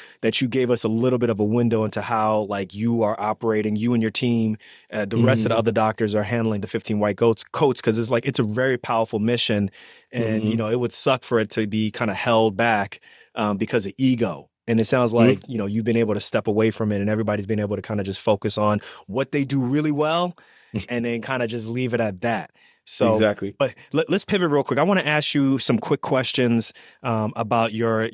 gave us a little bit of a window into how like you are operating, you and your team, the rest of the Mm-hmm. other doctors are handling the 15 white coats because it's like it's a very powerful mission, and Mm-hmm. it would suck for it to be kind of held back because of ego. And it sounds Mm-hmm. like you've been able to step away from it, and everybody's been able to kind of just focus on what they do really well and then kind of just leave it at that. So, Exactly. but let's pivot real quick. I want to ask you some quick questions about your,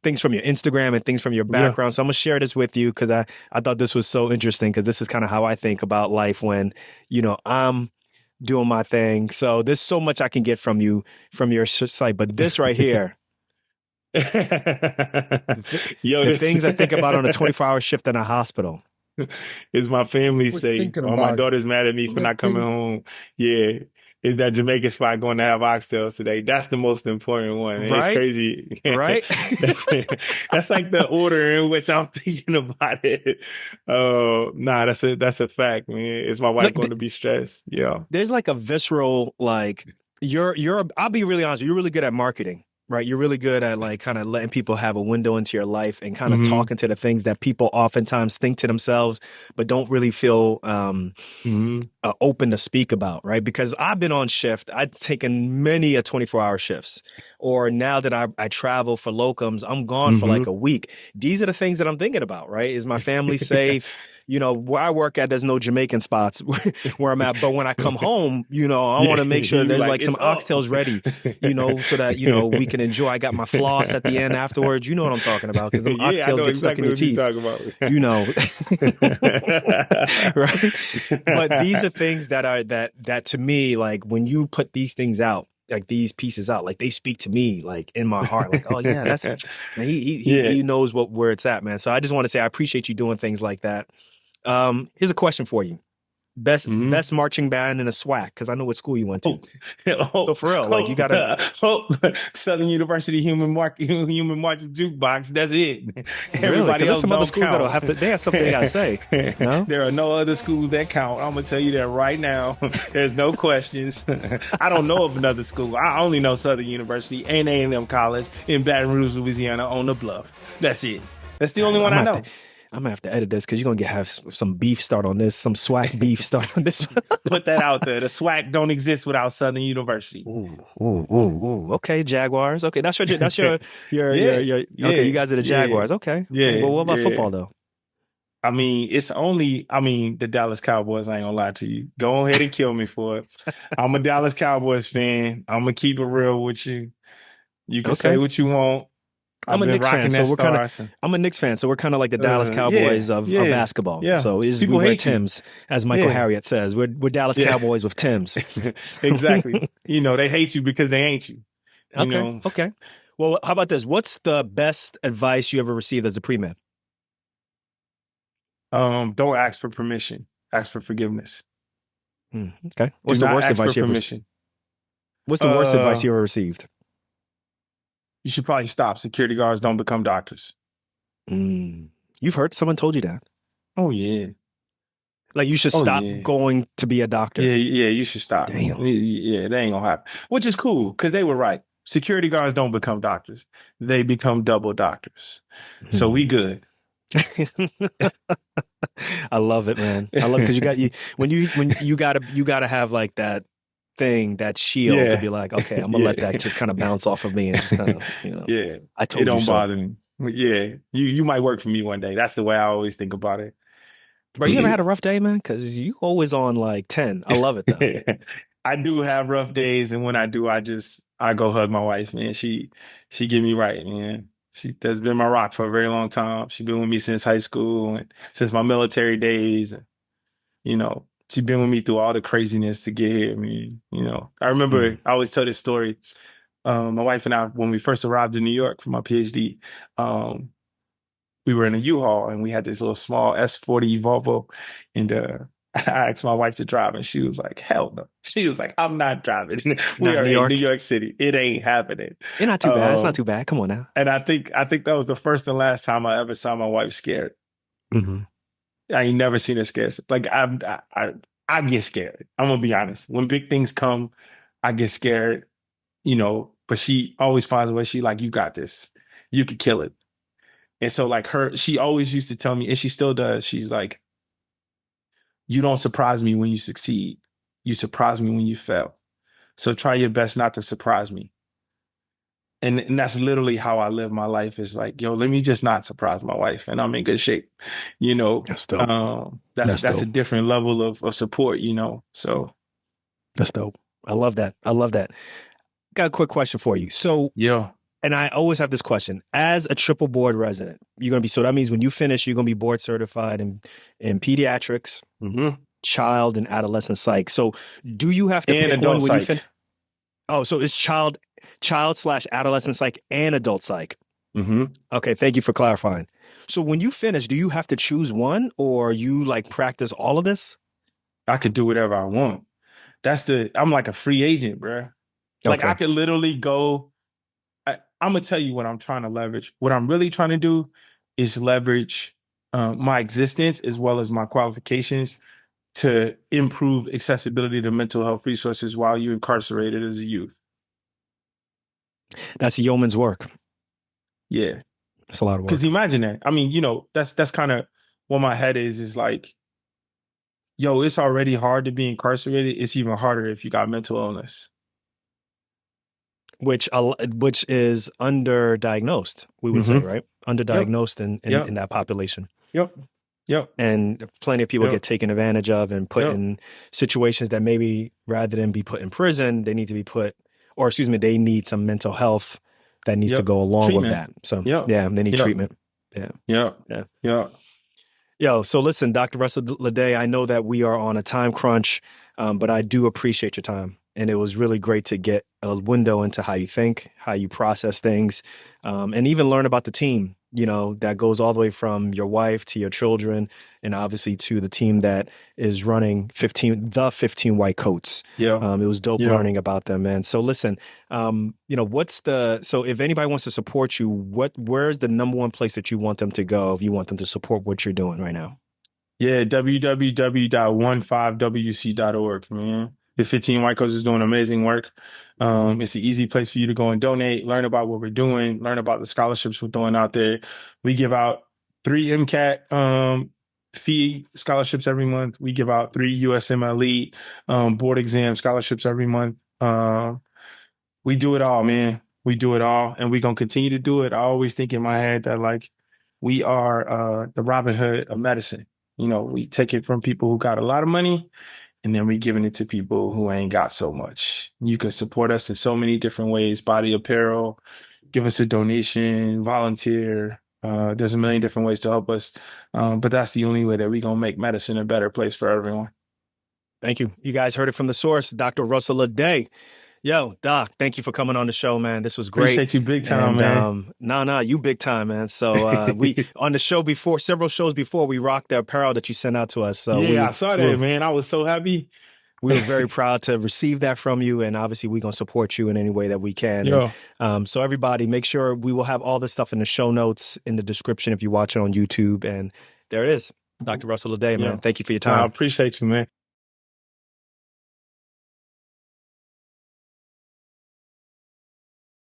things from your Instagram and things from your Yeah. background. So I'm going to share this with you because I thought this was so interesting because this is kind of how I think about life when, I'm doing my thing. So there's so much I can get from you, from your site. But this right here, Yo, the this things I think about on a 24-hour shift in a hospital. is my family Quit safe. thinking Or my about it. daughter's mad at me for not coming home. Yeah. Is that Jamaican spot going to have oxtails today? That's the most important one. And it's Right? crazy. Right? That's like the order in which I'm thinking about it. Nah, that's a fact, man. Is my wife Look, going to be stressed? Yeah. there's like a visceral like I'll be really honest, you're really good at marketing, right? You're really good at like kind of letting people have a window into your life and kind of Mm-hmm. talking to the things that people oftentimes think to themselves but don't really feel Mm-hmm. open to speak about, right? Because I've been on shift. I've taken many a 24-hour shifts. Or now that I travel for locums, I'm gone for like a week. These are the things that I'm thinking about, right? Is my family safe? Where I work at, there's no Jamaican spots where I'm at. But when I come home, I want to make sure You there's like, like some it's up. oxtails ready, so that, we can enjoy. I got my floss at the end afterwards. You know what I'm talking about? Because them Yeah, I oxtails know get stuck in exactly your what you're teeth. talking about. Right? But these are things that to me, like when you put these things out, like these pieces out, like they speak to me, like in my heart, like, oh yeah, that's man, Yeah. he knows where it's at, man. So I just want to say I appreciate you doing things like that. Here's a question for you. Best marching band in a SWAC, because I know what school you went to. So for real, like you gotta Southern University Human Marching Jukebox. That's it. really, Everybody because there's else some other don't schools that'll count. have to. They have something they gotta say. No, There are no other schools that count. I'm gonna tell you that right now. There's no questions. I don't know of another school. I only know Southern University and A&M College in Baton Rouge, Louisiana, on the Bluff. That's it. That's the only one I know. I'm gonna have to edit this because you're gonna have some beef start on this, some SWAC beef start on this. Put that out there. The SWAC don't exist without Southern University. Ooh. Okay, Jaguars. Okay, that's your okay. You guys are the Jaguars. Okay. Yeah. Well, what about football though? I mean, the Dallas Cowboys. I ain't gonna lie to you. Go ahead and kill me for it. I'm a Dallas Cowboys fan. I'm gonna keep it real with you. You can say what you want. I'm a Knicks fan, so I'm a Knicks fan, so we're kind of like the Dallas Cowboys of basketball. Yeah. So we wear Timbs, as Michael Harriet says. We're Dallas Cowboys with Timbs. Exactly. They hate you because they ain't you. Okay. Well, how about this? What's the best advice you ever received as a pre-med? Don't ask for permission. Ask for forgiveness. Okay. What's the worst advice you ever received? What's the worst advice you ever received? You should probably stop. Security guards don't become doctors. You've heard someone told you that? Oh, yeah. Like you should stop going to be a doctor? Yeah, you should stop. Damn. Yeah, that ain't gonna happen. Which is cool, because they were right. Security guards don't become doctors. They become double doctors. So we good. I love it, man. I love it because when you gotta have like that thing, that shield to be like, okay, I'm gonna let that just kind of bounce off of me and just kind of, I told you so. It don't bother me. Yeah, you might work for me one day. That's the way I always think about it. Bro, you ever had a rough day, man? Because you always on like 10. I love it though. I do have rough days, and when I do, I go hug my wife, man. She get me right, man. She has been my rock for a very long time. She's been with me since high school and since my military days. You know, she's been with me through all the craziness to get here, man. You know, I remember Mm. I always tell this story. My wife and I, when we first arrived in New York for my PhD, um, we were in a U-Haul and we had this little small S40 Volvo, and I asked my wife to drive, and she was like, "Hell no!" She was like, "I'm not driving. We Not in are New in New York. It City. It ain't happening." It's not too bad. It's not Um, too bad. Come on now. and I think that was the first and last time I ever saw my wife scared. Hmm. I ain't never seen her scared. Like I get scared. I'm gonna be honest. When big things come, I get scared. You know, but she always finds a way. She like, "You got this. You could kill it." And so like she always used to tell me, and she still does. She's like, "You don't surprise me when you succeed. You surprise me when you fail. So try your best not to surprise me." And that's literally how I live my life. Is like, yo, let me just not surprise my wife, and I'm in good shape. You know, That's dope. That's that's a dope. different level of support. You know, so That's dope. I love that. I love that. Got a quick question for you. So, yeah. and I always have this question. As a triple board resident, you're going to be, so that means when you finish, you're going to be board certified in pediatrics, Hmm. child and adolescent psych. So do you have to And pick one adult when you psych. finish? Oh, so it's child slash adolescent psych and adult psych. Hmm. Okay. Thank you for clarifying. So when you finish, do you have to choose one or you like practice all of this? I could do whatever I want. I'm like a free agent, bruh. Like I Okay. could literally go. I'm gonna tell you what I'm trying to leverage. What I'm really trying to do is leverage my existence as well as my qualifications to improve accessibility to mental health resources while you're incarcerated as a youth. That's a yeoman's work. Yeah, It's a lot of because work. imagine that. I mean, you know, that's kind of what my head is like, yo, it's already hard to be incarcerated. It's even harder if you got mental illness. Which is underdiagnosed, we would say, Hmm. right? Yep. Underdiagnosed in Yep. that population. Yep. Yep. And plenty of people Yep. get taken advantage of and put Yep. in situations that maybe rather than be put in prison, they need to be put, or excuse me, they need some mental health that needs to Yep. go along with Treatment. that. So Yep. yeah, they need Yep. treatment. Yeah. Yep. Yeah. Yep. Yo, so listen, Dr. Russell Ledet, I know that we are on a time crunch, but I do appreciate your time. And it was really great to get a window into how you think, how you process things, and even learn about the team, you know, that goes all the way from your wife to your children, and obviously to the team that is running the 15 White Coats. Yeah. It was dope Yeah. learning about them, man. So listen, you know, so if anybody wants to support you, where's the number one place that you want them to go if you want them to support what you're doing right now? Yeah, www.15wc.org, man. The 15 White Coats is doing amazing work. It's an easy place for you to go and donate, learn about what we're doing, learn about the scholarships we're throwing out there. We give out 3 MCAT fee scholarships every month. We give out 3 USMLE board exam scholarships every month. We do it all, man. We do it all, and we're gonna continue to do it. I always think in my head that like we are the Robin Hood of medicine. You know, we take it from people who got a lot of money, and then we giving it to people who ain't got so much. You can support us in so many different ways: body apparel, give us a donation, volunteer. There's a million different ways to help us, but that's the only way that we gonna make medicine a better place for everyone. Thank you. You guys heard it from the source, Dr. Russell Ledet. Yo, Doc, thank you for coming on the show, man. This was great. Appreciate you big time, And man. you big time, man. So we on the show before, several shows before, we rocked the apparel that you sent out to us. So Yeah, I saw that, man. I was so happy. we were very proud to receive that from you. And obviously we're gonna support you in any way that we can. Yo, And so everybody, make sure we will have all this stuff in the show notes in the description if you watch it on YouTube. And there it is. Dr. Russell Ledet, man. yo. Thank you for your Nah, I time. appreciate you, man.